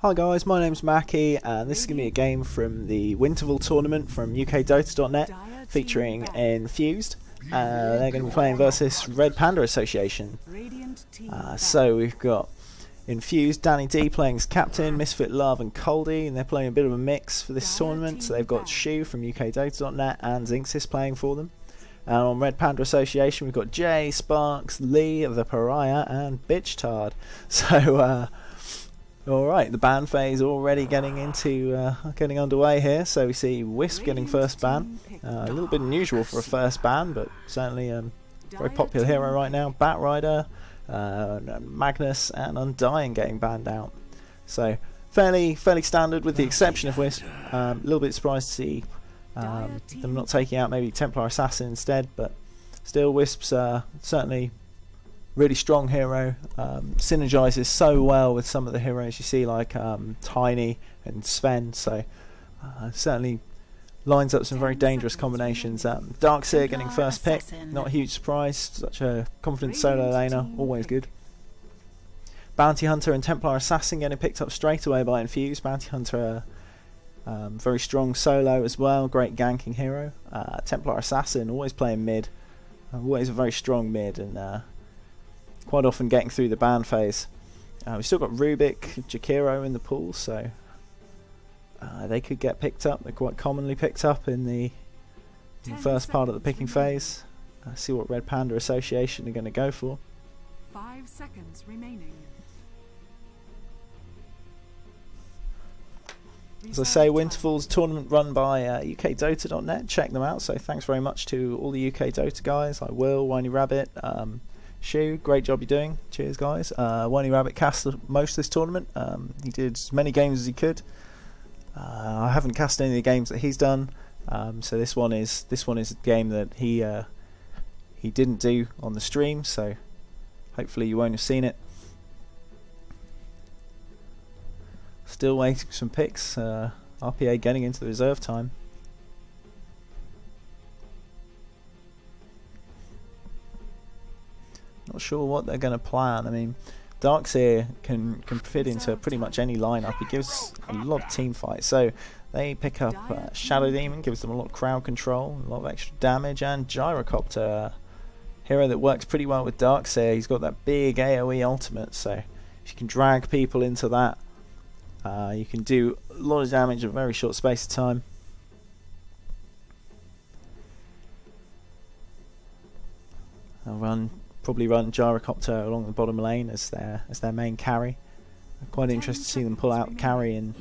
Hi guys, my name's Mackie and this is going to be a game from the Winterval tournament from UKDota.net featuring Infused. They're going to be playing versus Red Panda Association. So we've got Infused, Danny D playing as captain, Misfit Love and Coldy, and they're playing a bit of a mix for this tournament. So they've got Shu from UKDota.net and Zinxis playing for them. And on Red Panda Association we've got Jay, Sparks, Lee of the Pariah and Bitchtard. So alright, the ban phase already getting underway here. So we see Wisp getting first ban. A little bit unusual for a first ban, but certainly a very popular hero right now. Batrider, Magnus and Undying getting banned out. So fairly standard with the exception of Wisp. A little bit surprised to see them not taking out maybe Templar Assassin instead, but still Wisp's certainly really strong hero, synergizes so well with some of the heroes you see like Tiny and Sven, so certainly lines up some very dangerous combinations. Darkseer getting first pick, not a huge surprise, such a confident solo laner, always good. Bounty Hunter and Templar Assassin getting picked up straight away by Infused. Bounty Hunter very strong solo as well, great ganking hero. Templar Assassin always playing mid, always a very strong mid, and quite often getting through the ban phase. We've still got Rubik, Jakiro in the pool, so they could get picked up. They're quite commonly picked up in the first part of the picking phase. See what Red Panda Association are going to go for. 5 seconds remaining. As I say, Winterval's tournament run by UKDota.net. Check them out. So thanks very much to all the UK Dota guys like Will, Whiny Rabbit, Shu, great job you're doing. Cheers guys. Whiny Rabbit cast most of this tournament. He did as many games as he could. I haven't cast any of the games that he's done. So this one is a game that he didn't do on the stream. So hopefully you won't have seen it. Still waiting for some picks. RPA getting into the reserve time. Not sure what they're going to plan. I mean, Darkseer can fit into pretty much any lineup. He gives a lot of team fight. So they pick up Shadow Demon, gives them a lot of crowd control, a lot of extra damage, and Gyrocopter, hero that works pretty well with Darkseer. He's got that big AoE ultimate, so if you can drag people into that, you can do a lot of damage in a very short space of time. I'll probably run Gyrocopter along the bottom lane as their main carry. I'm quite interested to see them pull out carry in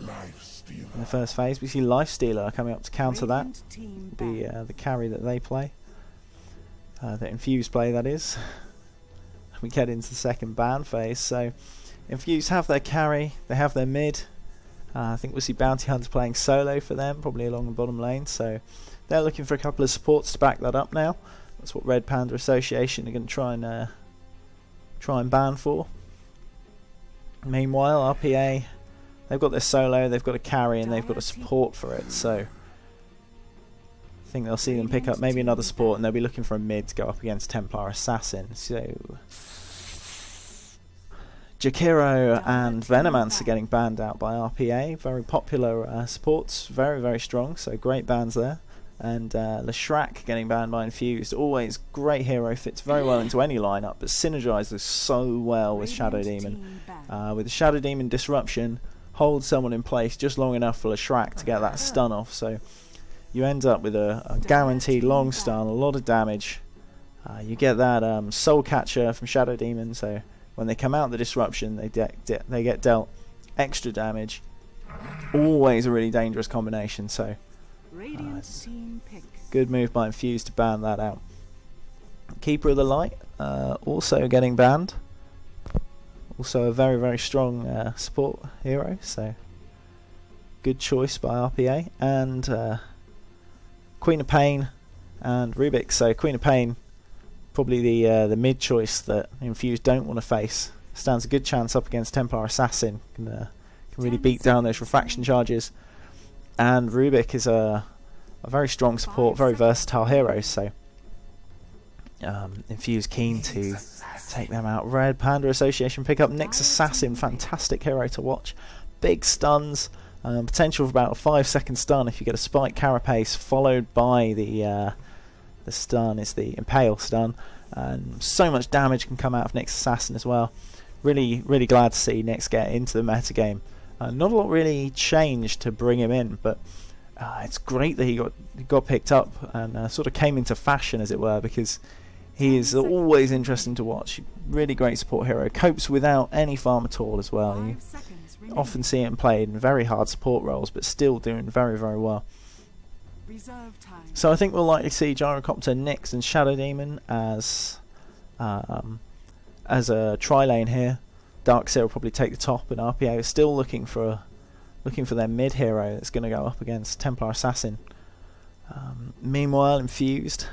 the first phase. We see Lifestealer coming up to counter that. The carry that they play, the Infused play, that is. We get into the second ban phase. So Infused have their carry, they have their mid. I think we'll see Bounty Hunter playing solo for them, probably along the bottom lane. So they're looking for a couple of supports to back that up now. That's what Red Panda Association are going to try and ban for. Meanwhile, RPA, they've got their solo, they've got a carry, and they've got a support for it. So I think they'll see them pick up maybe another support, and they'll be looking for a mid to go up against Templar Assassin. So Jakiro and Venomancer getting banned out by RPA. Very popular supports, very strong. So great bans there. And Leshrac getting banned by Infused. Always great hero, fits very well into any lineup, but synergizes so well with Shadow Demon. With the Shadow Demon disruption, holds someone in place just long enough for Leshrac to get that stun off. So you end up with a guaranteed long stun, a lot of damage. You get that Soul Catcher from Shadow Demon, so when they come out the disruption, they get dealt extra damage. Always a really dangerous combination. So good move by Infused to ban that out. Keeper of the Light also getting banned. Also a very strong support hero, so good choice by RPA. And Queen of Pain and Rubik. So Queen of Pain, probably the mid choice that Infused don't want to face. Stands a good chance up against Templar Assassin. Can really beat down those refraction charges. And Rubik is a very strong support, very versatile hero, so Infused keen to take them out. Red Panda Association pick up Nyx Assassin, fantastic hero to watch. big stuns, potential for about a 5-second stun if you get a spike carapace followed by the stun is the impale stun, and so much damage can come out of Nyx Assassin as well. Really glad to see Nyx get into the metagame. Not a lot really changed to bring him in, but it's great that he got picked up and sort of came into fashion, as it were, because he is always interesting to watch. Really great support hero. Copes without any farm at all as well. You often see him played in very hard support roles, but still doing very well. So I think we'll likely see Gyrocopter, Nyx and Shadow Demon as a tri-lane here. Darkseer will probably take the top, and RPA is still looking for their mid hero that's going to go up against Templar Assassin. Meanwhile, Infused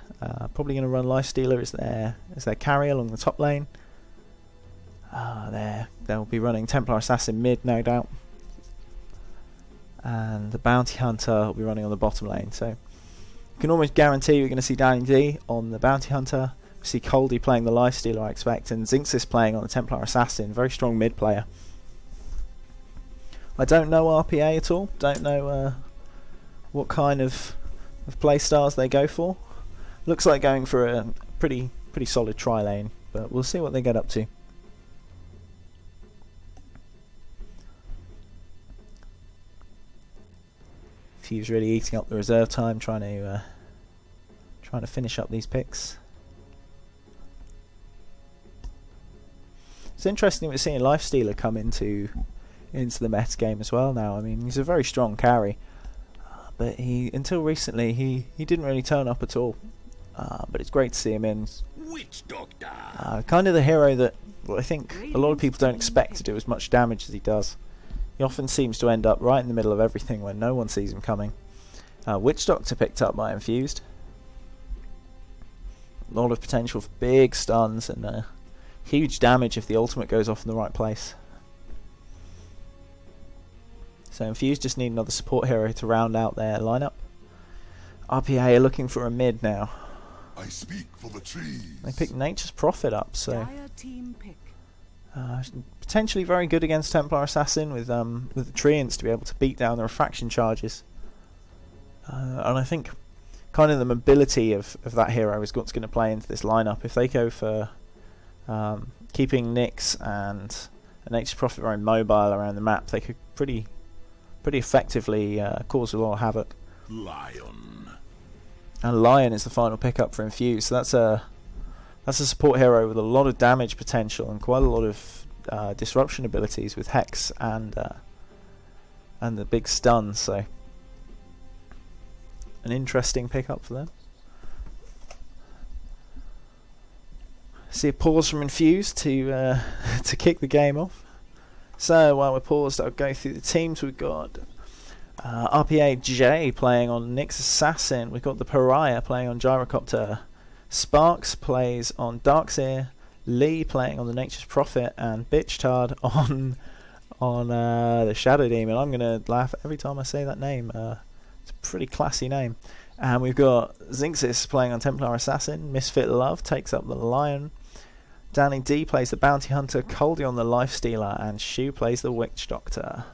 probably going to run Lifestealer as their carry along the top lane. They'll be running Templar Assassin mid, no doubt, and the Bounty Hunter will be running on the bottom lane. So you can almost guarantee we're going to see Danny D on the Bounty Hunter. We see Coldy playing the Lifestealer, I expect, and Zinxis playing on the Templar Assassin. Very strong mid player. I don't know RPA at all. Don't know what kind of play styles they go for. Looks like going for a pretty solid tri lane, but we'll see what they get up to. Fuse really eating up the reserve time, trying to finish up these picks. It's interesting we're seeing Lifestealer come into the meta game as well now. I mean, he's a very strong carry, but until recently he didn't really turn up at all. But it's great to see him in. Witch Doctor. Kind of the hero that I think a lot of people don't expect to do as much damage as he does. He often seems to end up right in the middle of everything when no one sees him coming. Witch Doctor picked up by Infused. A lot of potential for big stuns and huge damage if the ultimate goes off in the right place. So Infused just need another support hero to round out their lineup. RPA are looking for a mid now. I speak for the trees. They picked Nature's Prophet up, so potentially very good against Templar Assassin with the Treants to be able to beat down the refraction charges. And I think kind of the mobility of that hero is what's going to play into this lineup. If they go for keeping Nyx and Nature's Prophet very mobile around the map, they could pretty effectively cause a lot of havoc. Lion. And Lion is the final pickup for Infused. So that's a support hero with a lot of damage potential and quite a lot of disruption abilities with Hex and the big stun. So an interesting pickup for them. See a pause from Infused to kick the game off. So while we're paused, I'll go through the teams. We've got RPA J playing on Nyx Assassin. We've got the Pariah playing on Gyrocopter. Sparks plays on Darkseer. Lee playing on the Nature's Prophet, and Bitchtard on the Shadow Demon. I'm gonna laugh every time I say that name. It's a pretty classy name. And we've got Zinxis playing on Templar Assassin. Misfit Love takes up the Lion. Danny D plays the Bounty Hunter, Coldy on the Lifestealer, and Shu plays the Witch Doctor.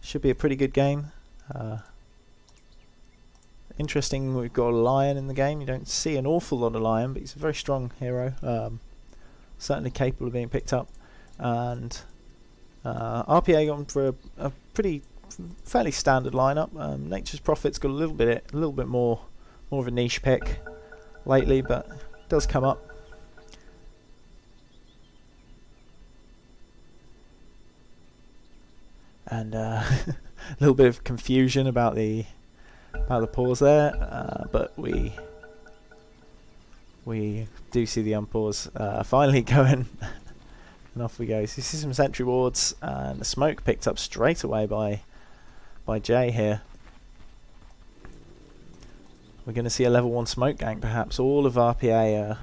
Should be a pretty good game. Interesting, we've got a Lion in the game. You don't see an awful lot of Lion, but he's a very strong hero. Certainly capable of being picked up. And RPA gone for a fairly standard lineup. Nature's Prophet's got a little bit more of a niche pick lately, but it does come up. And a little bit of confusion about the pause there, but we do see the unpause finally going, and off we go. So you see some sentry wards and the smoke picked up straight away by Jay here. We're going to see a level 1 smoke gank, perhaps. All of RPA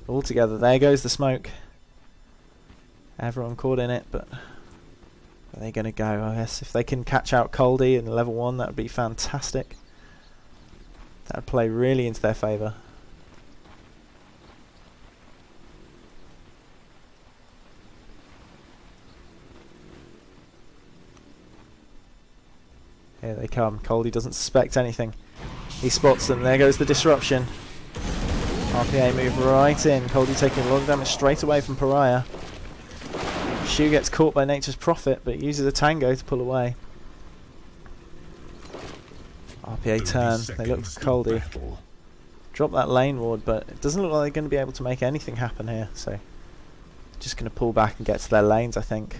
all together. There goes the smoke. Everyone caught in it, but are they going to go? I guess if they can catch out Coldy in level 1, that would be fantastic. That would play really into their favour. Here they come. Coldie doesn't suspect anything. He spots them. There goes the disruption. RPA move right in. Coldie taking a lot of damage straight away from Pariah. Shu gets caught by Nature's Prophet, but uses a tango to pull away. RPA turn. They look for Coldie. Drop that lane ward, but it doesn't look like they're going to be able to make anything happen here. So, just going to pull back and get to their lanes, I think.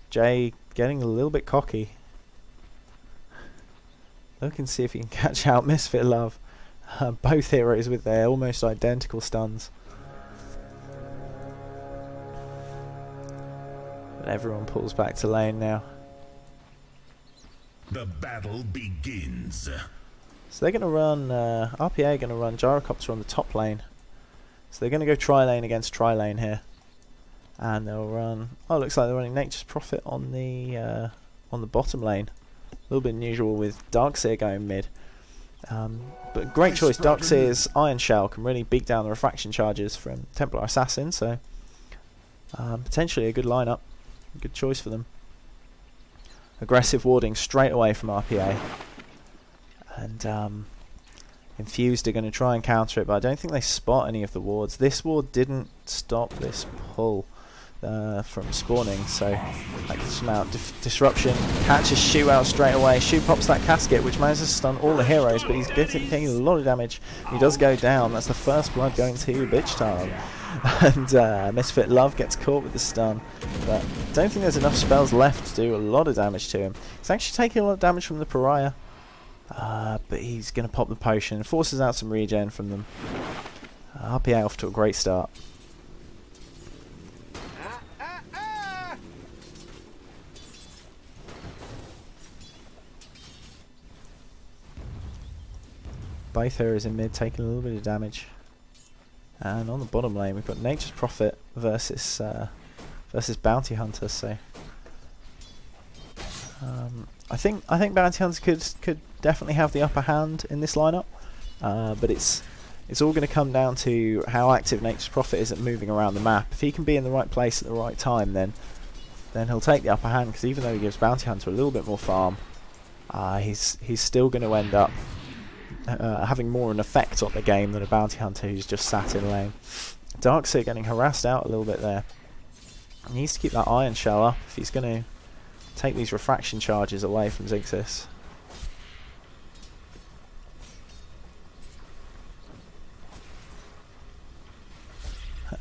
Jay getting a little bit cocky. Look and see if he can catch out Misfit Love. Both heroes with their almost identical stuns. But everyone pulls back to lane now. The battle begins. So they're going to run, RPA are going to run Gyrocopter on the top lane. So they're going to go tri-lane against tri-lane here. And they'll run, oh, looks like they're running Nature's Prophet on the bottom lane. A little bit unusual with Darkseer going mid. But great choice. Darkseer's Iron Shell can really beat down the refraction charges from Templar Assassin, so potentially a good lineup. Good choice for them. Aggressive warding straight away from RPA. And Infused are going to try and counter it, but I don't think they spot any of the wards. This ward didn't stop this pull from spawning, so that gets him out. Disruption catches Shu out straight away. Shu pops that casket, which manages to stun all the heroes, but he's taking a lot of damage. He does go down. That's the first blood going to Bitch Time. And Misfit Love gets caught with the stun, but I don't think there's enough spells left to do a lot of damage to him. He's actually taking a lot of damage from the Pariah, but he's going to pop the potion, forces out some regen from them. RPA off to a great start. Both heroes in mid taking a little bit of damage. And on the bottom lane we've got Nature's Prophet versus Bounty Hunter. So I think Bounty Hunters could definitely have the upper hand in this lineup, but it's all going to come down to how active Nature's Prophet is at moving around the map. If he can be in the right place at the right time, then he'll take the upper hand, because even though he gives Bounty Hunter a little bit more farm, he's still going to end up having more an effect on the game than a Bounty Hunter who's just sat in lane. Darkseer getting harassed out a little bit there. He needs to keep that Iron Shell up if he's going to take these refraction charges away from Zigzis.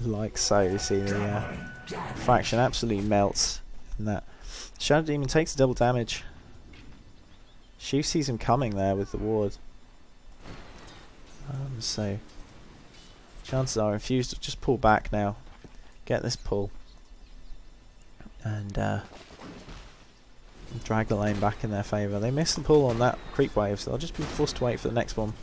Like so, you see the refraction absolutely melts in that. Shadow Demon takes double damage. Shu sees him coming there with the ward. So chances are Infused will just pull back now, get this pull, and drag the lane back in their favour. They missed the pull on that creep wave, so they'll just be forced to wait for the next one.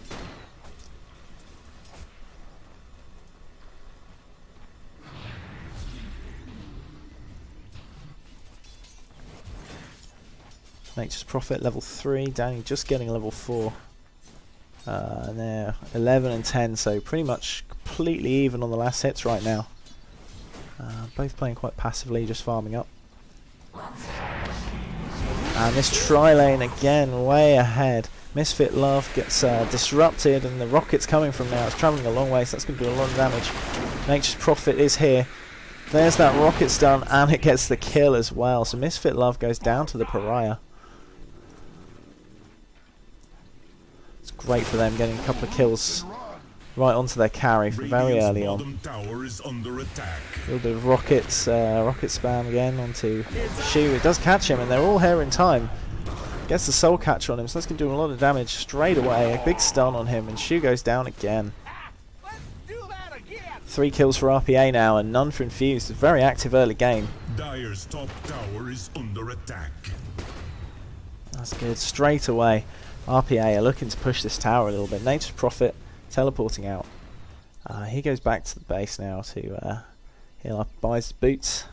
Nature's Prophet level 3, Danny just getting level 4. And they're 11 and 10, so pretty much completely even on the last hits right now. Both playing quite passively, just farming up. And this tri-lane again, way ahead. Misfit Love gets disrupted, and the rocket's coming from now. It's travelling a long way, so that's going to do a lot of damage. Nature's Prophet is here. There's that rocket stun, and it gets the kill as well. So Misfit Love goes down to the Pariah. It's great for them, getting a couple of kills right onto their carry from very early on. A little bit of rocket spam again onto Shu. It does catch him, and they're all here in time. Gets the soul catcher on him, so that's going to do a lot of damage straight away. A big stun on him, and Shu goes down again. 3 kills for RPA now, and none for Infused. A very active early game. Dire's top tower is under attack. That's good. Straight away, RPA are looking to push this tower a little bit. Nature's Prophet teleporting out. He goes back to the base now to heal up, buys boots.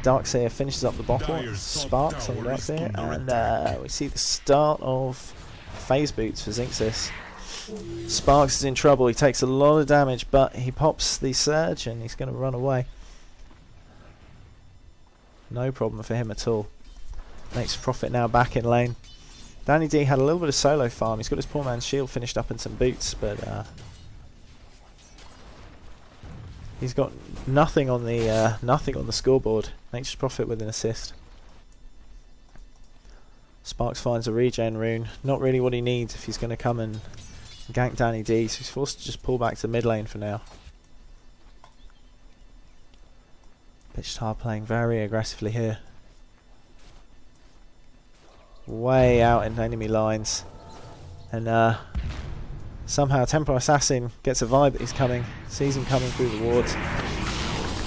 Darkseer finishes up the bottle. Sparks on Darkseer, and we see the start of phase boots for Zigzis. Sparks is in trouble. He takes a lot of damage, but he pops the surge and he's going to run away. No problem for him at all. Makes profit now back in lane. Danny D had a little bit of solo farm. He's got his poor man's shield finished up in some boots, but he's got nothing on the scoreboard. Nature's Prophet with an assist. Sparks finds a regen rune. Not really what he needs if he's going to come and gank Danny D, so he's forced to just pull back to mid lane for now. Bitchtar playing very aggressively here. Way out in enemy lines. And somehow Templar Assassin gets a vibe that he's coming. Sees him coming through the wards.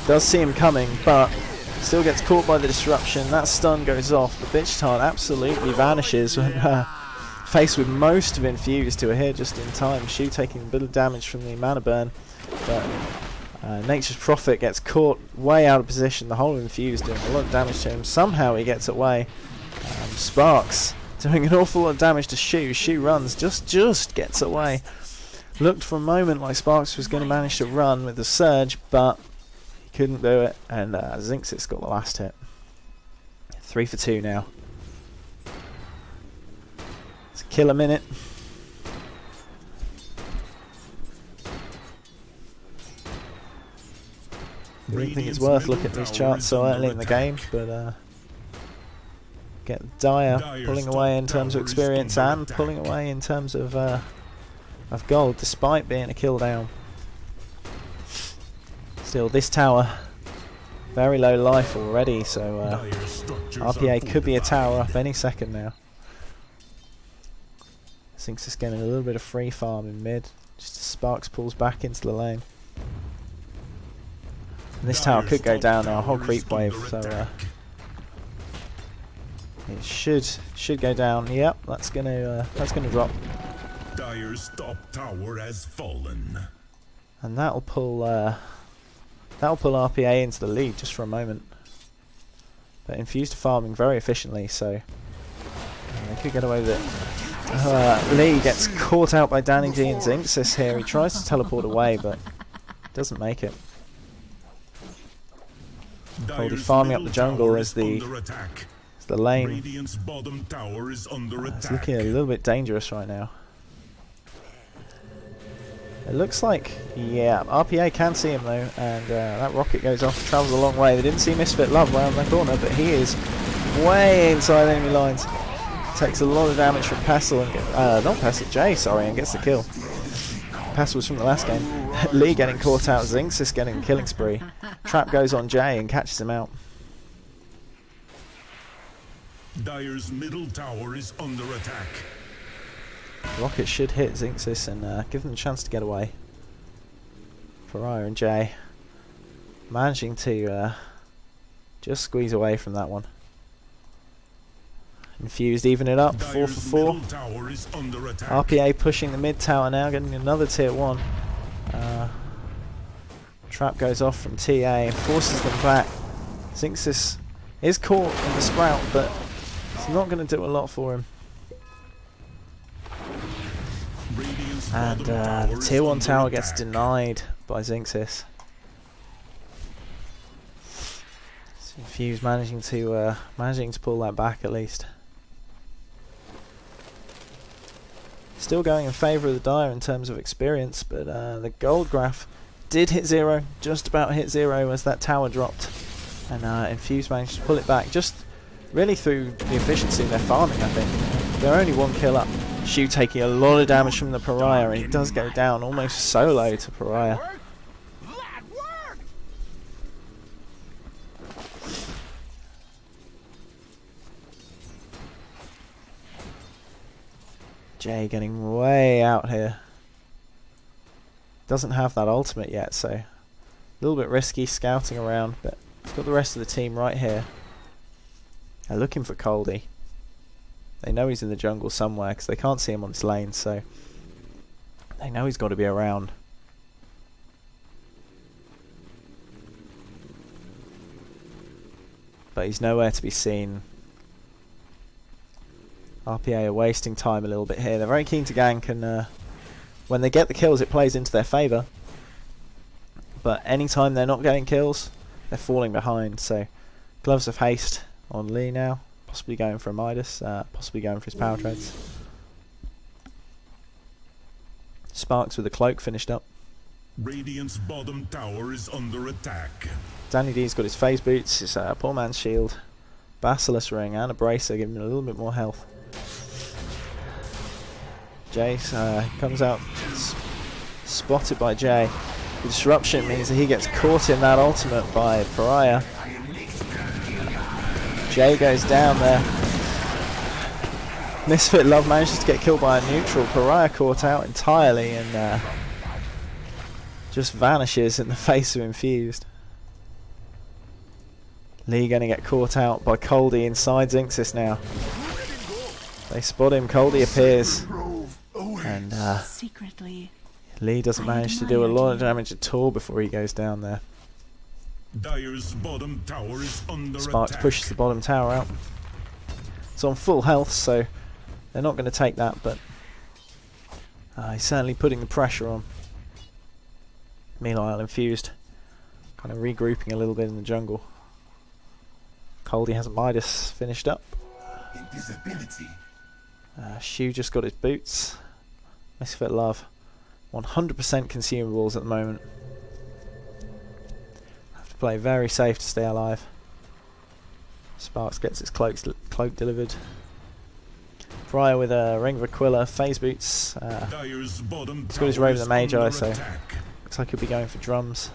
Does see him coming, but still gets caught by the disruption. That stun goes off. The Bitchtar absolutely vanishes when faced with most of Infused, who are here just in time. Shu taking a bit of damage from the mana burn, but Nature's Prophet gets caught way out of position. The whole of Infused doing a lot of damage to him. Somehow he gets away. Sparks doing an awful lot of damage to Shu. Shu runs, just gets away. Looked for a moment like Sparks was going to manage to run with the surge, but he couldn't do it, and Zinxis got the last hit. 3 for 2 now. It's a killer minute. I don't think it's worth looking at these charts so early in the game, but get Dire pulling away in terms of experience and pulling away in terms of gold, despite being a kill down. Still, this tower very low life already, so RPA could be a tower up any second now. Zinx is getting a little bit of free farm in mid, just as Sparks pulls back into the lane. And this tower could go down now, a whole creep wave, so it should go down. Yep, that's gonna drop. Dire's top tower has fallen. And that'll pull RPA into the lead just for a moment. But Infused are farming very efficiently, so they could get away with it. Lee gets caught out by Danny D and Zinxis here. He tries to teleport away, but doesn't make it. Coldie farming up the jungle as the lane. It's looking a little bit dangerous right now. It looks like, yeah, RPA can see him though, and that rocket goes off, travels a long way. They didn't see Misfit Love around the corner, but he is way inside enemy lines. Takes a lot of damage from Pestle, and not Pestle, Jay, sorry, and gets the kill. Pestle was from the last game. Lee getting caught out, Zinxis getting a killing spree. Trap goes on Jay and catches him out. Dire's middle tower is under attack. Rocket should hit Zinxis and give them a chance to get away. Pariah and Jay managing to just squeeze away from that one. Infused even it up, 4 for 4. RPA pushing the mid tower now, getting another tier 1. Trap goes off from TA and forces them back. Zinxis is caught in the sprout, but it's not going to do a lot for him. And the tier 1 tower gets denied by Zinxis. Infused managing to pull that back at least. Still going in favour of the Dire in terms of experience, but the gold graph did hit 0, just about hit 0 as that tower dropped. And Infused managed to pull it back, just really through the efficiency of their farming, I think. They're only 1 kill up. Shu taking a lot of damage from the Pariah, and he does go down almost solo to Pariah. Jay getting way out here. Doesn't have that ultimate yet, so a little bit risky scouting around, but he's got the rest of the team right here. They're looking for Coldie. They know he's in the jungle somewhere because they can't see him on this lane, so they know he's got to be around. But he's nowhere to be seen. RPA are wasting time a little bit here. They're very keen to gank, and when they get the kills it plays into their favour. But anytime they're not getting kills, they're falling behind, so Gloves of Haste on Lee now. Possibly going for a Midas, possibly going for his power treads. Sparks with the cloak finished up. Radiant's bottom tower is under attack. Danny D's got his phase boots, his poor man's shield, Basilisk ring and a bracer, giving him a little bit more health. Jace comes out, spotted by Jay. The disruption means that he gets caught in that ultimate by Pariah. Jay goes down there. Misfit Love manages to get killed by a neutral. Pariah caught out entirely and just vanishes in the face of Infused. Lee going to get caught out by Coldy inside Zinxis now. They spot him, Coldy appears. And Lee doesn't manage to do a lot of damage at all before he goes down there. Dire's bottom tower is under Sparks attack. pushes the bottom tower out. It's on full health, so they're not going to take that, but he's certainly putting the pressure on. Meanwhile, Infused kind of regrouping a little bit in the jungle. Coldy has a Midas finished up. Invisibility. Shu just got his boots. Misfit Love 100% consumables at the moment. Have to play very safe to stay alive. Sparks gets his cloak delivered. Fryer with a Ring of Aquila, phase boots. Dire's bottom He's got his tower Raven is the Magi, under so attack. looks like he'll be going for drums.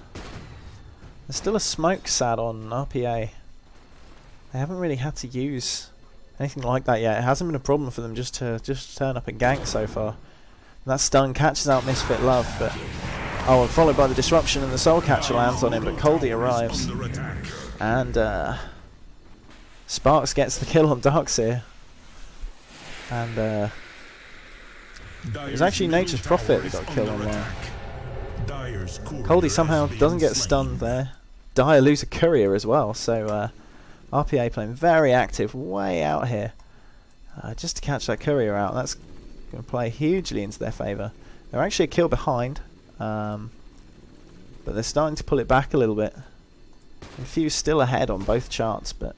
There's still a smoke sat on RPA. They haven't really had to use anything like that yet. It hasn't been a problem for them just to turn up and gank so far. And that stun catches out Misfit Love, but and followed by the disruption and the Soul Catcher lands on him, but Coldy arrives. And Sparks gets the kill on Darkseer. And it was actually Nature's Prophet that got killed on there. Coldy somehow doesn't get stunned there. Dire lose a courier as well, so RPA playing very active way out here. Just to catch that courier out, that's going to play hugely into their favour. They're actually a kill behind, but they're starting to pull it back a little bit. Infused still ahead on both charts, but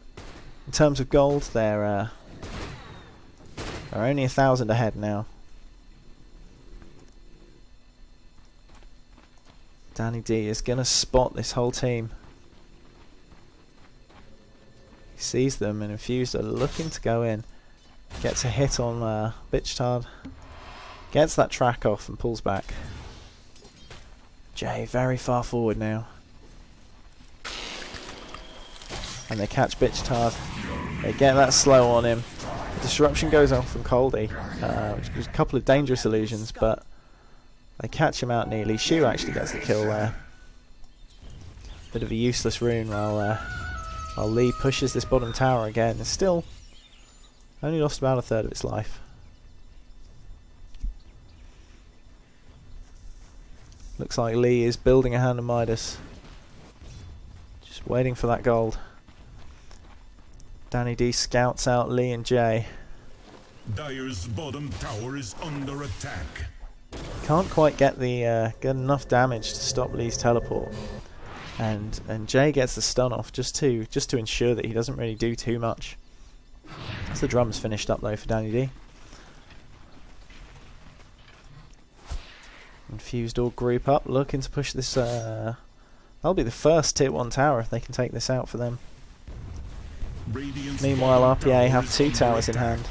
in terms of gold, they're only 1,000 ahead now. Danny D is going to spot this whole team. He sees them, and Infused are looking to go in. Gets a hit on Bitchtard. Gets that track off and pulls back. Jay very far forward now. And they catch Bitchtard. They get that slow on him. The disruption goes on from Coldy, which gives a couple of dangerous illusions, but they catch him out nearly. Shu actually gets the kill there. Bit of a useless rune while Lee pushes this bottom tower again. It's still only lost about a third of its life. Looks like Lee is building a Hand of Midas. Just waiting for that gold. Danny D scouts out Lee and Jay. Dire's bottom tower is under attack. Can't quite get the get enough damage to stop Lee's teleport. And Jay gets the stun off just to ensure that he doesn't really do too much. That's the drums finished up though for Danny D. Infused all group up, looking to push this. That'll be the first tier 1 tower if they can take this out for them. Radiant's Meanwhile, bottom RPA tower have is 2 under towers in attack. hand.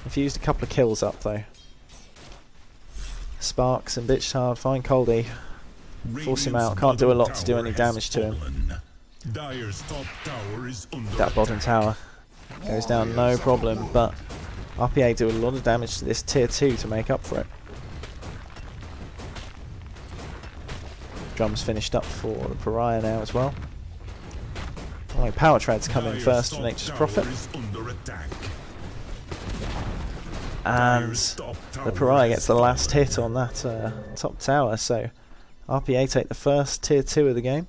Infused a couple of kills up though. Sparks and Bitchtard find Coldy. Force him out. Can't do a lot to do any damage to him. Dire's top tower is under That bottom tower goes down no problem, but RPA do a lot of damage to this tier 2 to make up for it. Drums finished up for the Pariah now as well. Oh, power treads come in first for Nature's Prophet. And the Pariah gets the last hit on that top tower, so RPA take the first tier 2 of the game.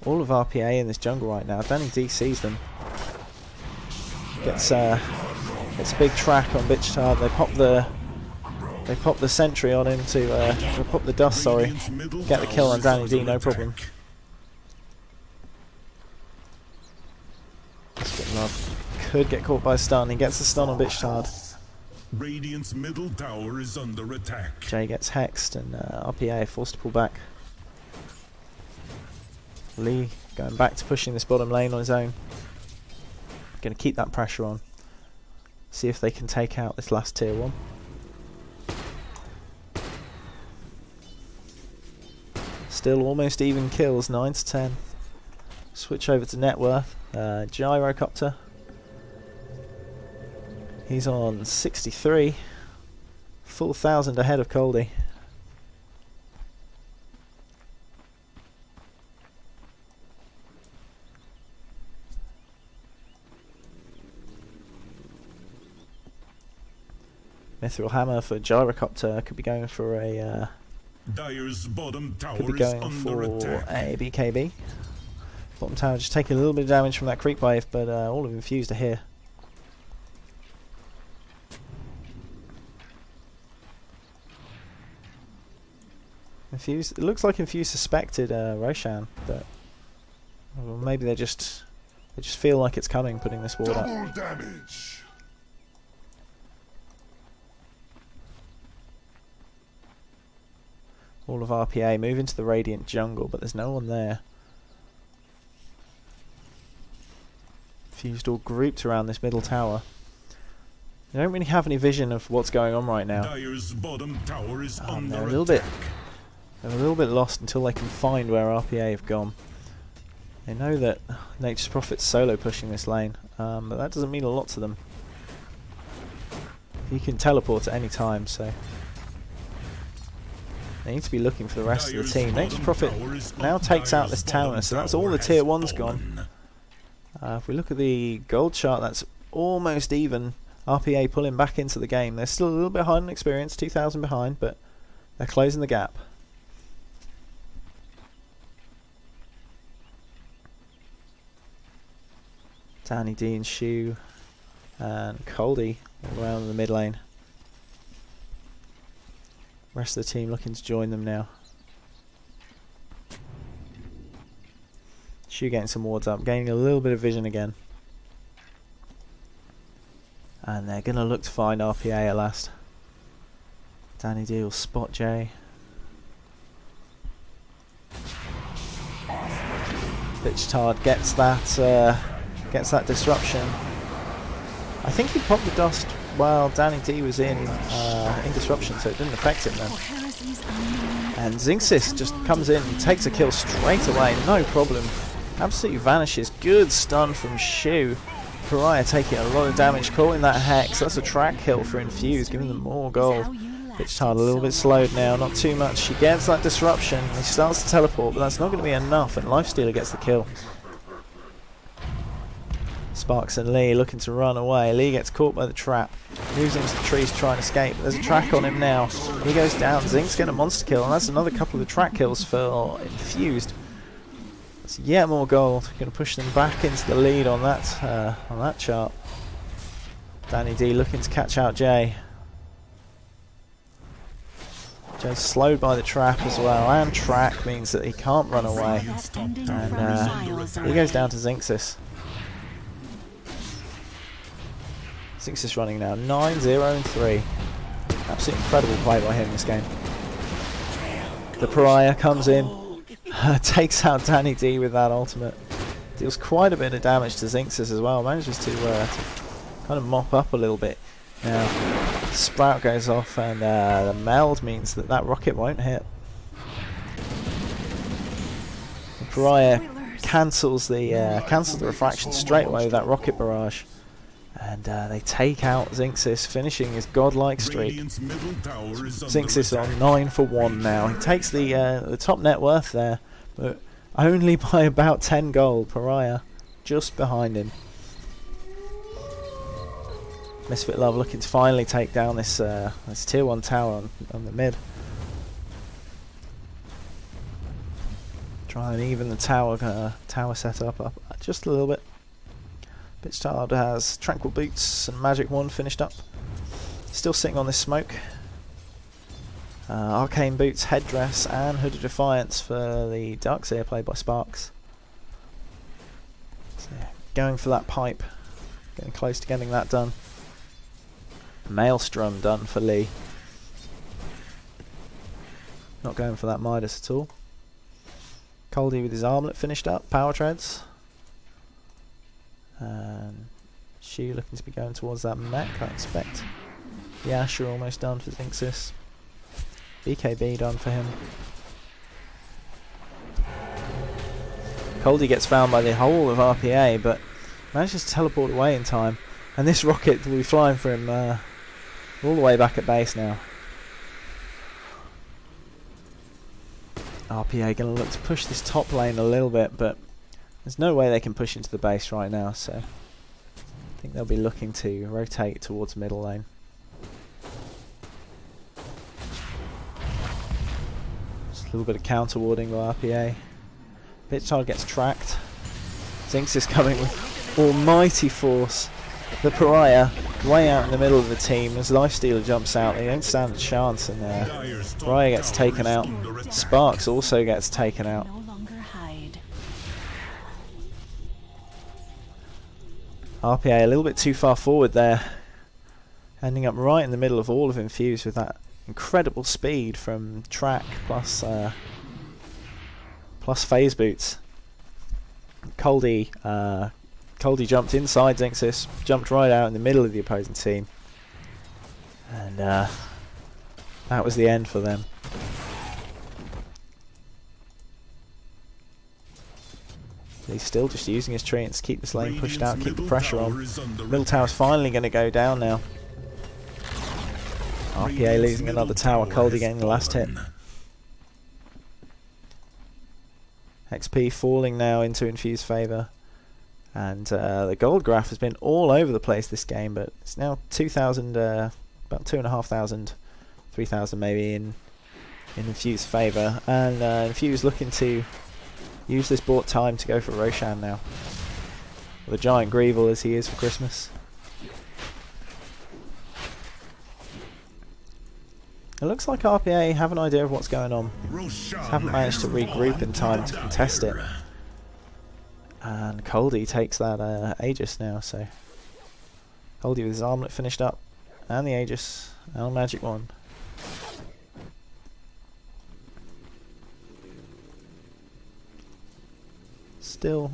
All of RPA in this jungle right now. Danny D sees them. Gets It's a big track on Bichard. They pop the sentry on him to pop the dust. Sorry, get the kill on Danny D. No problem. Could get caught by a stun. He gets the stun on Bichard. Radiant's middle tower is under attack. Jay gets hexed and RPA forced to pull back. Lee going back to pushing this bottom lane on his own. Going to keep that pressure on. See if they can take out this last tier 1. Still almost even kills, 9 to 10. Switch over to net worth. Gyrocopter. He's on 63. Full 1,000 ahead of Coldy. Mithril Hammer for Gyrocopter could be going for a Dire's bottom tower could be is going under for attack. a BKB. Bottom tower just taking a little bit of damage from that creep wave, but all of Infused are here. Infused. It looks like Infused suspected Roshan, but well, maybe they just feel like it's coming, putting this ward up. Double damage. All of RPA move into the Radiant jungle, but there's no one there. Infused all grouped around this middle tower. They don't really have any vision of what's going on right now. Dire's bottom tower is under They're a little bit lost until they can find where RPA have gone. They know that Nature's Prophet's solo pushing this lane, but that doesn't mean a lot to them. He can teleport at any time, so they need to be looking for the rest of the team. Nature's Prophet now takes out this tower, so that's all the tier 1's gone. If we look at the gold chart, that's almost even. RPA pulling back into the game. They're still a little bit behind in experience, 2,000 behind, but they're closing the gap. Danny D and Shu and Coldy all around in the mid lane. Rest of the team looking to join them now. Shu getting some wards up, gaining a little bit of vision again. And they're going to look to find RPA at last. Danny D will spot Jay. Bichtard gets that disruption. I think he popped the dust while Danny D was in disruption, so it didn't affect him then. And Xinxis just comes in and takes a kill straight away, no problem. Absolutely vanishes. Good stun from Shu. Pariah taking a lot of damage, calling that Hex. That's a track kill for Infused, giving them more gold. Bichtard a little bit slowed now, not too much. She gets that disruption, he starts to teleport, but that's not going to be enough, and Lifestealer gets the kill. Sparks and Lee looking to run away. Lee gets caught by the trap, moves into the trees to try and escape. There's a track on him now. He goes down. Zink's getting a monster kill, and that's another couple of track kills for Infused. That's yet more gold. Going to push them back into the lead on that chart. Danny D looking to catch out Jay. Jay's slowed by the trap as well, and track means that he can't run away. And he goes down to Xinxis. Xinxis running now 9-0-3. Absolutely incredible play by him this game. The Pariah comes in, takes out Danny D with that ultimate. Deals quite a bit of damage to Xinxis as well. Manages to kind of mop up a little bit. Now, Sprout goes off, and the meld means that that rocket won't hit. The Pariah cancels the refraction straight away with that rocket barrage. And they take out Xinxis, finishing his godlike streak. Xinxis on 9 for 1 now. He takes the top net worth there, but only by about 10 gold. Pariah just behind him. Misfit Love looking to finally take down this tier 1 tower on the mid. Try and even the tower setup up just a little bit. Bitchtard has Tranquil Boots and Magic Wand finished up. Still sitting on this smoke. Arcane Boots, Headdress and Hood of Defiance for the Darkseer played by Sparks. So, going for that pipe. Getting close to getting that done. Maelstrom done for Lee. Not going for that Midas at all. Coldy with his armlet finished up. Power Treads. And Shu looking to be going towards that mech, I expect. The Asher almost done for Zinxis. BKB done for him. Coldy gets found by the whole of RPA, but manages to teleport away in time. And this rocket will be flying for him all the way back at base now. RPA going to look to push this top lane a little bit, but there's no way they can push into the base right now, so I think they'll be looking to rotate towards middle lane. Just a little bit of counter warding by RPA. Bitchtard gets tracked. Zinx is coming with almighty force. The Pariah way out in the middle of the team as Lifestealer jumps out. They don't stand a chance, and Pariah gets taken out. Sparks also gets taken out. RPA a little bit too far forward there, ending up right in the middle of all of Infused with that incredible speed from track plus phase boots. Coldy jumped inside Zinxis, jumped right out in the middle of the opposing team, and that was the end for them. He's still just using his treants to keep this lane pushed out, keep the pressure on. Middle tower's finally going to go down now. RPA losing another tower, Coldy getting the last hit. XP falling now into Infused favour. And the gold graph has been all over the place this game, but it's now 2,000, about 2,500, 3,000 maybe in Infused favour. And Infused looking to use this bought time to go for Roshan now. The giant Greevil as he is for Christmas. It looks like RPA have an idea of what's going on. Just haven't managed to regroup in time to contest it. And Coldy takes that Aegis now, so Coldy with his armlet finished up, and the Aegis, and Magic Wand. Still,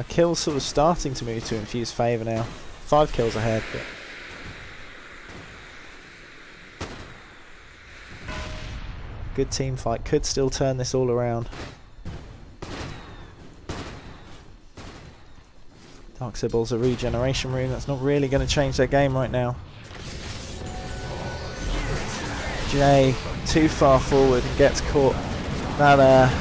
kills sort of starting to move to Infused favour now. 5 kills ahead, but good team fight, could still turn this all around. Dark Sibyl's a regeneration rune, that's not really going to change their game right now. Jay too far forward and gets caught. That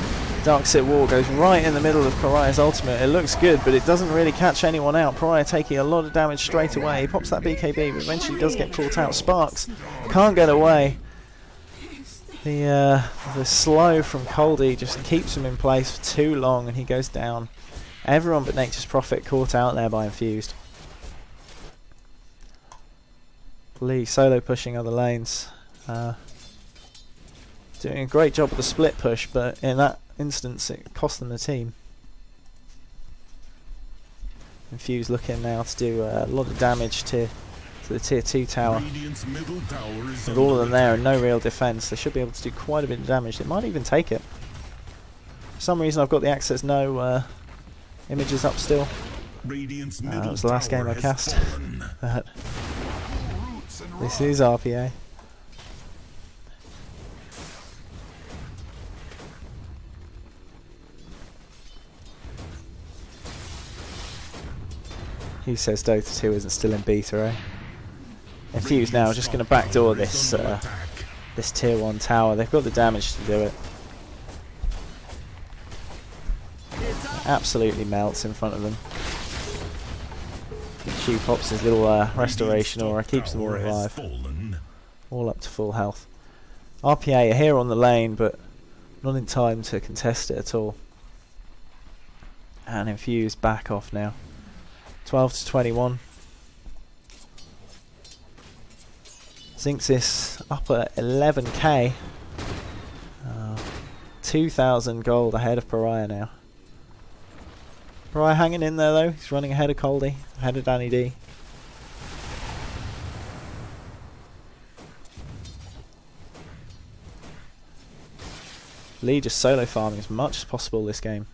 Dark Sit wall goes right in the middle of Pariah's ultimate. It looks good, but it doesn't really catch anyone out. Pariah taking a lot of damage straight away. He pops that BKB, but eventually does get caught out. Sparks can't get away. The slow from Coldy just keeps him in place for too long, and he goes down. Everyone but Nature's Prophet caught out there by Infused. Lee solo pushing other lanes. Doing a great job of the split push, but in that instance it cost them the team. Infused looking now to do a lot of damage to the tier 2 tower. With all of them there and no real defense, they should be able to do quite a bit of damage. They might even take it. For some reason I've got the access no images up still. That was the last game I cast. This is RPA. Who says Dota 2 isn't still in beta, eh? Infused now just going to backdoor this this tier 1 tower. They've got the damage to do it. Absolutely melts in front of them. Shu pops his little restoration aura, keeps them all alive. All up to full health. RPA are here on the lane, but not in time to contest it at all. And Infused back off now. 12 to 21. Zinxis up at 11k. 2,000 gold ahead of Pariah now. Pariah hanging in there though. He's running ahead of Coldy, ahead of Danny D. Lee just solo farming as much as possible this game.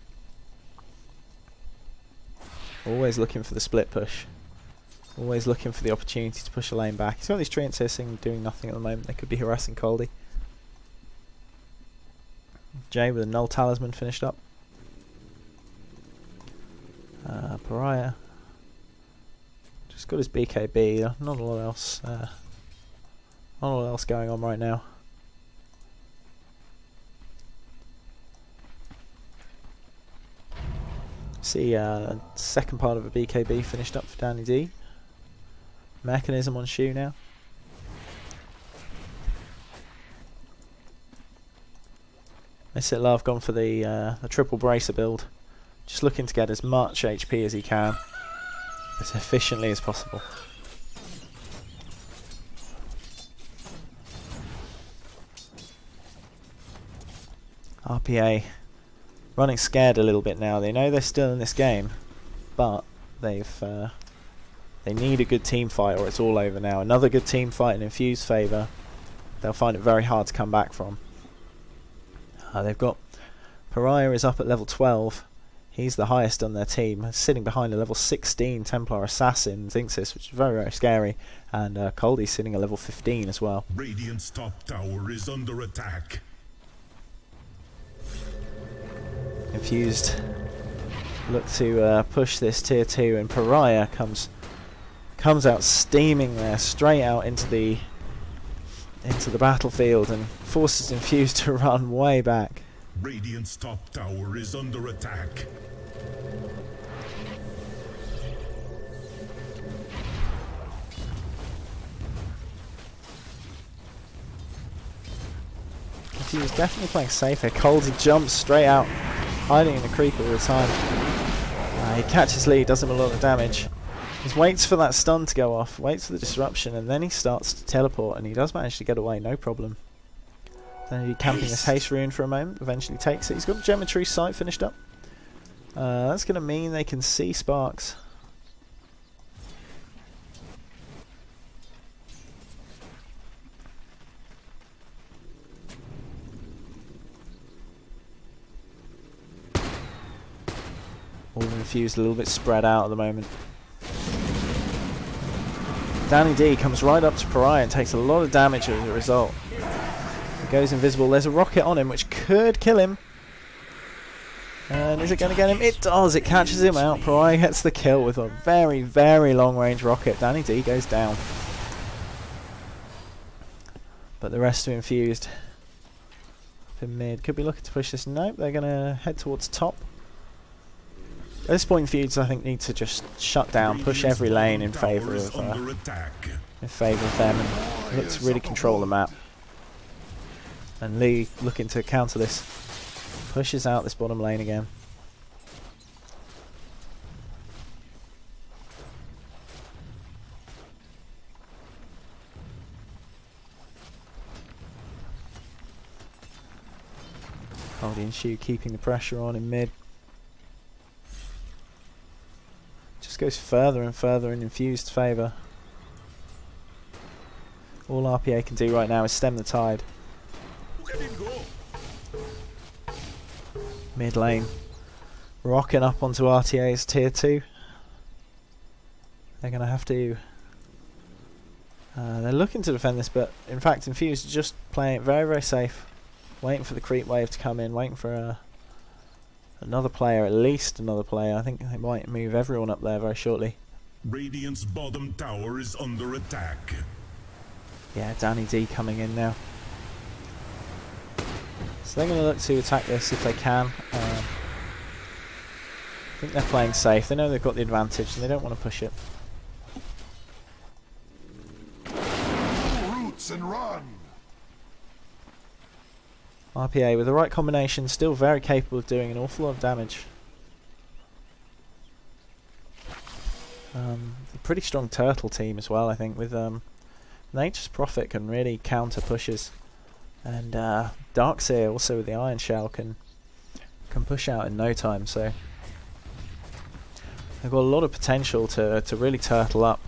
Always looking for the split push. Always looking for the opportunity to push a lane back. He's got these treants hissing, doing nothing at the moment. They could be harassing Coldy. Jay with a null talisman finished up. Pariah just got his BKB. Not a lot else. Not a lot else going on right now. See, second part of a BKB finished up for Danny D. Mechanism on Shu now. Love gone for the triple bracer build. Just looking to get as much HP as he can, as efficiently as possible. RPA running scared a little bit now. They know they're still in this game, but they need a good team fight or it's all over now. Another good team fight in Infused favour. They'll find it very hard to come back from. They've got Pariah is up at level 12. He's the highest on their team, sitting behind a level 16 Templar Assassin Zinxis, which is very, very scary. And Coldy's sitting at level 15 as well. Radiant's top tower is under attack. Infused look to push this tier 2, and Pariah comes out steaming there, straight out into the battlefield, and forces Infused to run way back. Radiant's top tower is under attack. Infused definitely playing safe here. Coldy jumps straight out, hiding in the creep all the time. He catches Lee, does him a lot of damage. He waits for that stun to go off, waits for the disruption, and then he starts to teleport, and he does manage to get away, no problem. Then he's camping this haste rune for a moment, eventually takes it. He's got Geometry Sight finished up. That's going to mean they can see sparks. All Infused, a little bit spread out at the moment. Danny D comes right up to Pariah and takes a lot of damage as a result. He goes invisible. There's a rocket on him which could kill him. And is it going to get him? It does. It catches him out. Pariah gets the kill with a very, very long range rocket. Danny D goes down. But the rest are Infused. Up in mid. Could be looking to push this. Nope, they're going to head towards top. At this point, Infused, I think, need to just shut down, push every lane in favour of them, and look to really control the map. And Lee, looking to counter this, pushes out this bottom lane again. Coldy and Shu keeping the pressure on in mid. Just goes further and further in Infused favour. All RPA can do right now is stem the tide. Mid lane, rocking up onto RTA's tier 2. They're going to have to... they're looking to defend this, but in fact Infused is just playing it very, very safe. Waiting for the creep wave to come in, waiting for another player, at least another player. I think they might move everyone up there very shortly. Radiant's bottom tower is under attack. Yeah, Danny D coming in now. So they're going to look to attack this if they can. I think they're playing safe. They know they've got the advantage and they don't want to push it. Roots and run. RPA with the right combination, still very capable of doing an awful lot of damage. A pretty strong turtle team as well, I think, with Nature's Prophet can really counter pushes, and Darkseer also with the Iron Shell can push out in no time. So they've got a lot of potential to really turtle up.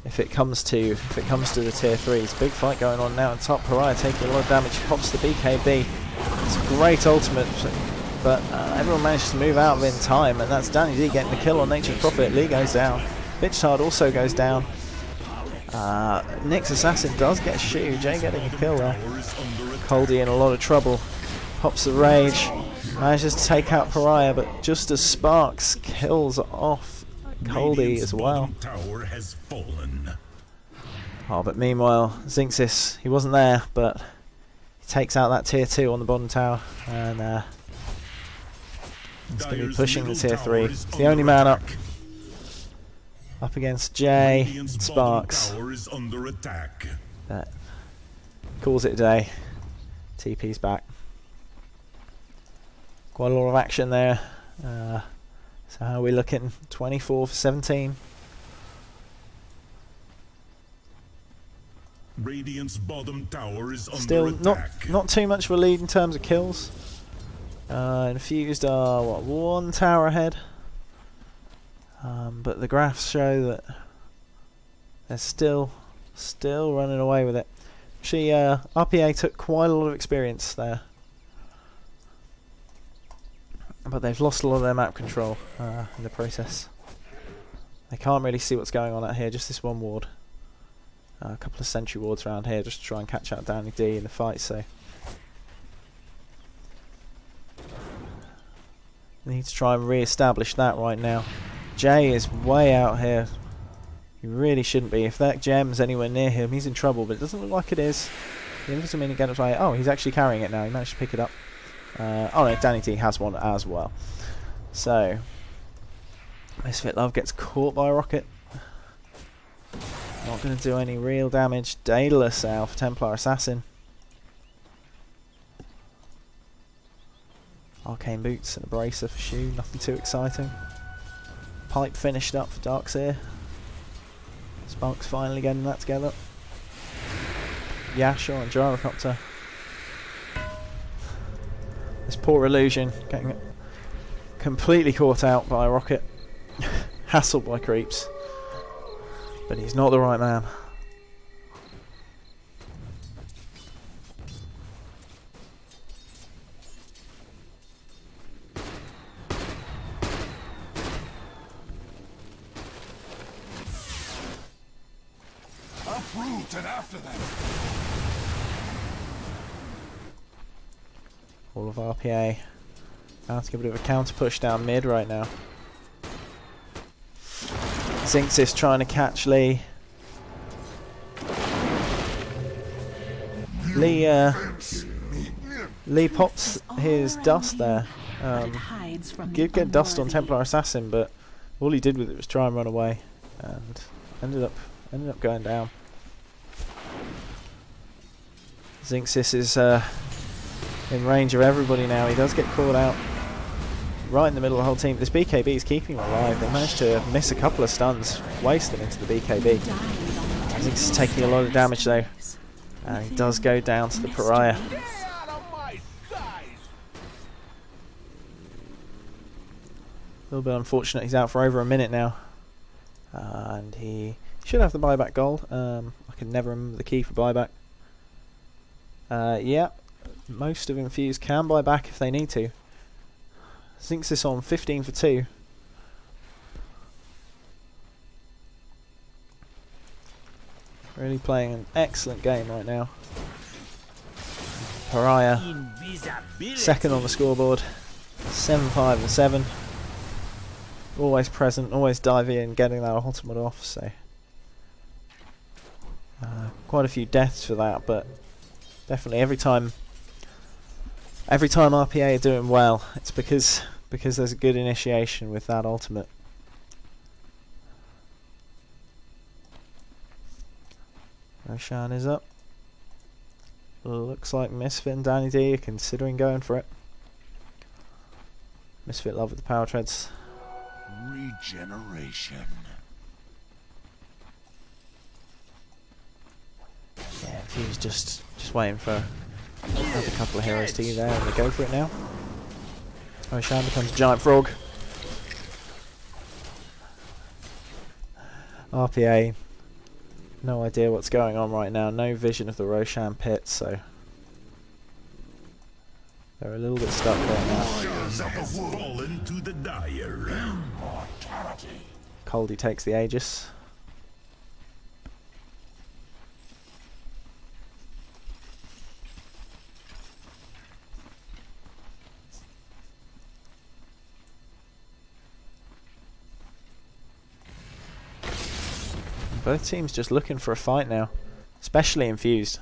If it comes to the tier 3s, big fight going on now at top. Pariah taking a lot of damage, pops the BKB. It's a great ultimate, but everyone manages to move out of it in time, and that's Danny D getting the kill on Nature's Prophet. Lee goes down. Bitchtard also goes down. Nick's Assassin does get a shoot. Jay getting a kill there. Coldy in a lot of trouble. Pops the Rage. Manages to take out Pariah, but just as Sparks kills off Coldy as well. Tower has fallen. Oh, but meanwhile, Zinxis, he wasn't there, but he takes out that tier 2 on the bottom tower, and he's going to be pushing the tier 3. He's the only man up against Jay and Sparks. Is under attack. That calls it a day. TP's back. Quite a lot of action there. So how are we looking? 24 for 17. Radiant's bottom tower is Still under attack. not too much of a lead in terms of kills. Infused are what, 1 tower ahead. But the graphs show that they're still running away with it. Actually, RPA took quite a lot of experience there, but they've lost a lot of their map control in the process. They can't really see what's going on out here, just this one ward. A couple of sentry wards around here just to try and catch out Danny D in the fight, so they need to try and re-establish that right now. Jay is way out here. He really shouldn't be. If that gem's anywhere near him, he's in trouble, but it doesn't look like it is. He doesn't mean to get it right. Oh, he's actually carrying it now. He managed to pick it up. Oh no, Danny D has one as well. So Misfit Love gets caught by a rocket. Not going to do any real damage. Daedalus out for Templar Assassin. Arcane Boots and a Bracer for Shu. Nothing too exciting. Pipe finished up for Darkseer. Sparks finally getting that together. Yasha and Gyrocopter. This poor Illusion getting completely caught out by a rocket. Hassled by creeps. But he's not the right man. Uproot and after them. All of RPA. About to give a bit of a counter push down mid right now. Zinxis trying to catch Lee. Lee pops his dust there. Did get dust on Templar Assassin, but all he did with it was try and run away, and ended up going down. Zinxis is in range of everybody now. He does get caught out right in the middle of the whole team. This BKB is keeping him alive. They managed to miss a couple of stuns, waste them into the BKB. Zinxis is taking a lot of damage though, and he does go down to the Pariah. A little bit unfortunate, he's out for over a minute now. And he should have the buyback gold. I can never remember the key for buyback. Yeah, most of Infused can buy back if they need to. Zinxis on 15 for 2. Really playing an excellent game right now. Pariah, second on the scoreboard. 7-5 and 7. Always present, always diving in, getting that ultimate off. So quite a few deaths for that, but definitely every time RPA are doing well, it's because there's a good initiation with that ultimate. Roshan is up. Looks like Misfit and Danny D are considering going for it. Misfit Love with the power treads. Regeneration. Yeah, Infused just waiting for another couple of heroes to get there, and they go for it now. Roshan becomes a giant frog. RPA, no idea what's going on right now. No vision of the Roshan pit, so they're a little bit stuck there now. Has fallen to the dire. Coldie takes the Aegis. Both teams just looking for a fight now, especially Infused.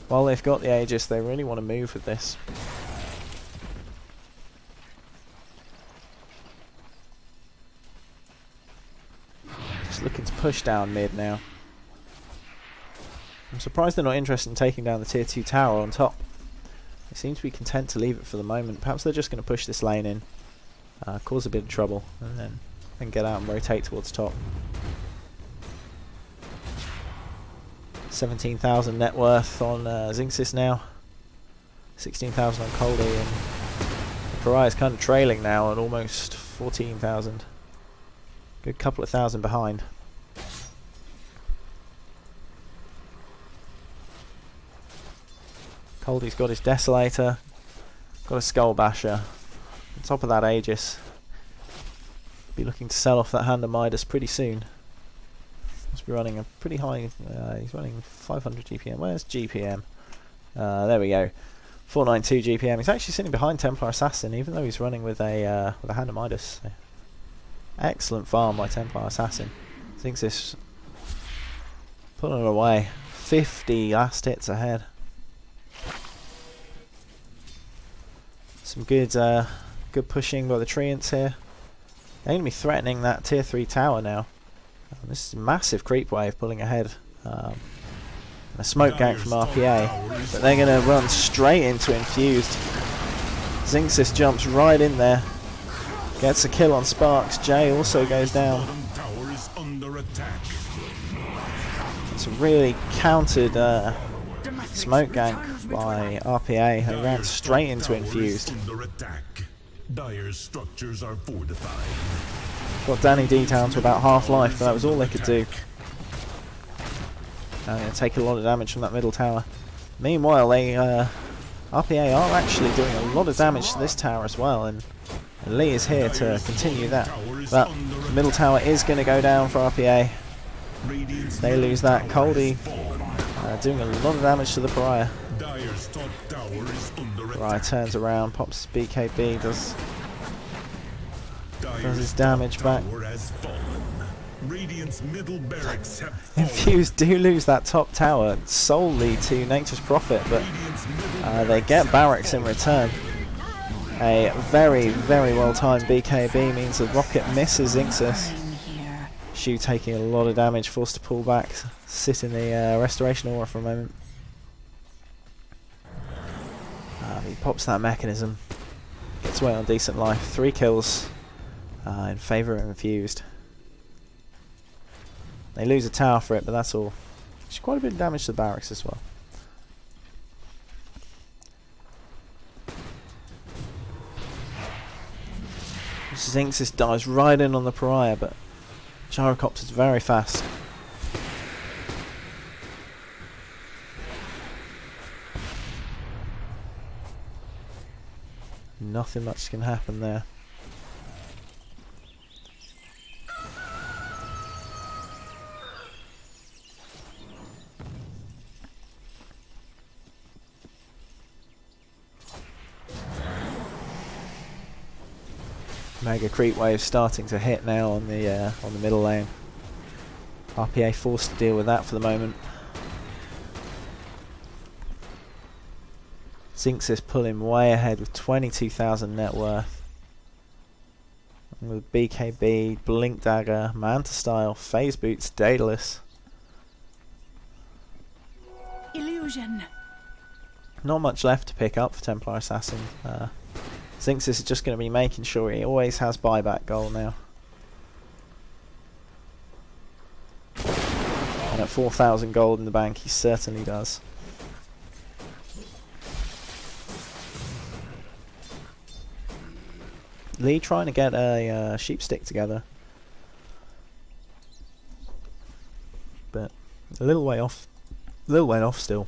While they've got the Aegis, they really want to move with this. Just looking to push down mid now. I'm surprised they're not interested in taking down the tier 2 tower on top. They seem to be content to leave it for the moment. Perhaps they're just going to push this lane in, cause a bit of trouble, and then get out and rotate towards top. 17,000 net worth on Xinxis now, 16,000 on Coldie, and Pariah's kind of trailing now at almost 14,000. Good couple of thousand behind. Coldie's got his Desolator, got a Skull Basher, on top of that Aegis. Be looking to sell off that Hand of Midas pretty soon. Must be running a pretty high, he's running 500 GPM. Where's GPM? There we go. 492 GPM. He's actually sitting behind Templar Assassin, even though he's running with a Hand of Midas. So excellent farm by Templar Assassin. Thinks this pulling it away. 50 last hits ahead. Some good good pushing by the Treants here. They're going to be threatening that tier 3 tower now. This is a massive creep wave pulling ahead. A smoke gank from RPA, but they're going to run straight into Infused. Xinxis jumps right in there, gets a kill on Sparks. Jay also goes down. It's a really countered smoke gank by RPA, who ran straight into Infused. Dire structures are fortified. Got Danny D down to about half life, but that was all they could do. Going to take a lot of damage from that middle tower. Meanwhile, they RPA are actually doing a lot of damage to this tower as well, and Lee is here to continue that. But the middle tower is going to go down for RPA. They lose that. Coldie doing a lot of damage to the Pariah. Pariah turns around, pops BKB, does his damage back. Infused do lose that top tower solely to Nature's Prophet, but they get barracks in return. A very, very well timed BKB means the rocket misses Xinxis. Shu taking a lot of damage, forced to pull back, sit in the restoration aura for a moment. He pops that mechanism, gets away on decent life. 3 kills in favour of Infused. They lose a tower for it, but that's all. There's quite a bit of damage to the barracks as well. Xinxis dives right in on the Pariah, but Gyrocopter's very fast. Nothing much can happen there. Mega creep wave starting to hit now on the middle lane. RPA forced to deal with that for the moment. Xinxis pulling way ahead with 22,000 net worth. And with BKB, Blink Dagger, Manta Style, Phase Boots, Daedalus. Illusion. Not much left to pick up for Templar Assassin. Xinxis is just going to be making sure he always has buyback goal now. at 4,000 gold in the bank, he certainly does. Lee trying to get a sheep stick together, but a little way off still.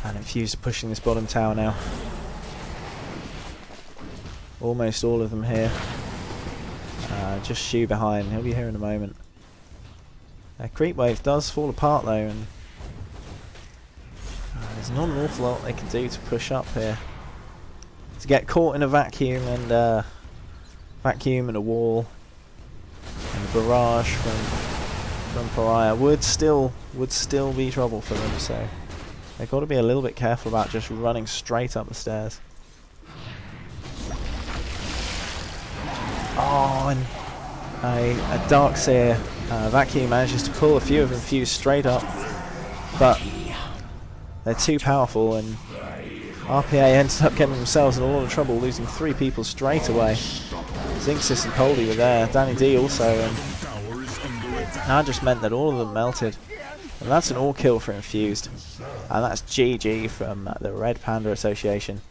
And Infused pushing this bottom tower now. Almost all of them here. Just Shu behind. He'll be here in a moment. Creep wave does fall apart though, and there's not an awful lot they can do to push up here. To get caught in a vacuum and a wall and a barrage from Pariah would still be trouble for them. So they've got to be a little bit careful about just running straight up the stairs. Oh, and a Darkseer vacuum manages to pull a few of Infused straight up, but they're too powerful, and RPA ended up getting themselves in a lot of trouble, losing 3 people straight away. Zinxis and Poldy were there, Danny D also, and that just meant that all of them melted. And that's an all kill for Infused, and that's GG from the Red Panda Association.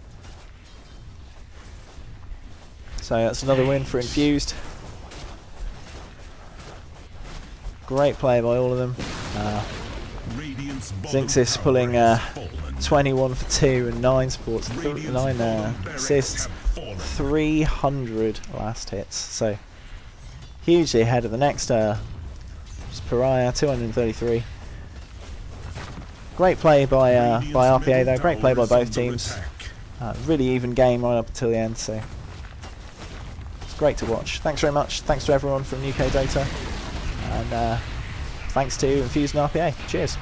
So that's another win for Infused. Great play by all of them. Zinxis pulling 21 for 2 and 9 supports, 9 assists, 300 last hits. So hugely ahead of the next Pariah, 233. Great play by RPA though. Great play by both teams. Really even game right up until the end. So it's great to watch. Thanks very much. Thanks to everyone from UK Dota, and thanks to Infused and RPA. Cheers.